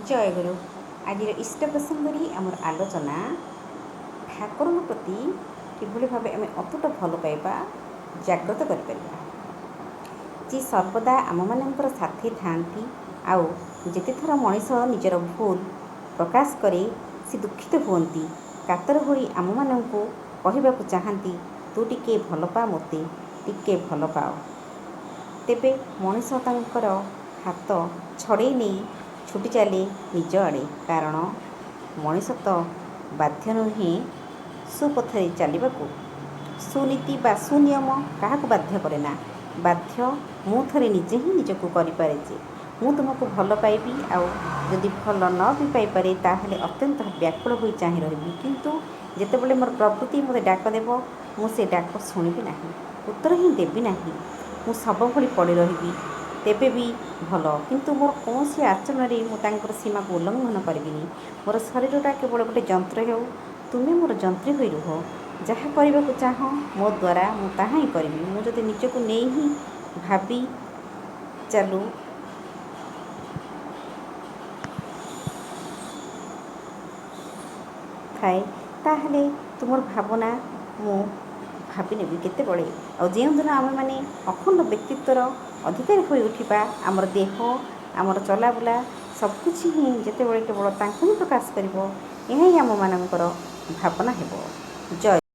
ଜୟଗୁରୁ। ଆଜିର ଇଷ୍ଟ ପ୍ରସଙ୍ଗରେ ଆମର ଆଲୋଚନା ଠାକୁରଙ୍କ ପ୍ରତି କିଭଳି ଭାବେ ଆମେ ଅତୁଟ ଭଲ ପାଇବା ଜାଗ୍ରତ କରିପାରିବା। ଯିଏ ସର୍ବଦା ଆମମାନଙ୍କର ସାଥୀ ଥାଆନ୍ତି ଆଉ ଯେତେଥର ମଣିଷ ନିଜର ଭୁଲ ପ୍ରକାଶ କରେ ସେ ଦୁଃଖିତ ହୁଅନ୍ତି, କାତର ହୋଇ ଆମମାନଙ୍କୁ କହିବାକୁ ଚାହାନ୍ତି, ତୁ ଟିକେ ଭଲ ପା ମୋତେ, ଟିକେ ଭଲ ପାଅ। ତେବେ ମଣିଷ ତାଙ୍କର ହାତ ଛଡ଼େଇ ନେଇ ଛୁଟି ଚାଲେ ନିଜ ଆଡ଼େ। କାରଣ ମଣିଷ ତ ବାଧ୍ୟ ନୁହେଁ ସୁପଥରେ ଚାଲିବାକୁ। ସୁନୀତି ବା ସୁନିୟମ କାହାକୁ ବାଧ୍ୟ କରେ ନା। ବାଧ୍ୟ ମୁଁ ଥରେ ନିଜେ ହିଁ ନିଜକୁ କରିପାରେ ଯେ ମୁଁ ତୁମକୁ ଭଲ ପାଇବି, ଆଉ ଯଦି ଭଲ ନ ବି ପାଇପାରେ ତାହେଲେ ଅତ୍ୟନ୍ତ ବ୍ୟାକୁଳ ହୋଇ ଚାହିଁ ରହିବି। କିନ୍ତୁ ଯେତେବେଳେ ମୋର ପ୍ରକୃତି ମୋତେ ଡାକ ଦେବ ମୁଁ ସେ ଡାକ ଶୁଣିବି ନାହିଁ, ଉତ୍ତର ହିଁ ଦେବି ନାହିଁ। ମୁଁ ଶବ ଭଳି ପଡ଼ି ରହିବି ତେବେ ବି ଭଲ, କିନ୍ତୁ ମୋର କୌଣସି ଆଚରଣରେ ମୁଁ ତାଙ୍କର ସୀମାକୁ ଉଲ୍ଲଙ୍ଘନ କରିବିନି। ମୋର ଶରୀରଟା କେବଳ ଗୋଟେ ଯନ୍ତ୍ର ହେଉ, ତୁମେ ମୋର ଯନ୍ତ୍ରୀ ହୋଇ ରୁହ। ଯାହା କରିବାକୁ ଚାହଁ ମୋ ଦ୍ୱାରା ମୁଁ ତାହା ହିଁ କରିବି। ମୁଁ ଯଦି ନିଜକୁ ନେଇ ହିଁ ଭାବି ଚାଲୁ ଥାଏ ତାହେଲେ ତୁମର ଭାବନା ମୁଁ ଭାବି ନେବି କେତେବେଳେ। ଆଉ ଯେଉଁଦିନ ଆମେମାନେ ଅଖଣ୍ଡ ବ୍ୟକ୍ତିତ୍ୱର ଅଧିକାରୀ ହୋଇ ଉଠିବା, ଆମର ଦେହ ଆମର ଚଲାବୁଲା ସବୁକିଛି ହିଁ ଯେତେବେଳେ କେବଳ ତାଙ୍କୁ ହିଁ ପ୍ରକାଶ କରିବ, ଏହା ହିଁ ଆମମାନଙ୍କର ଭାବନା ହେବ। ଜୟ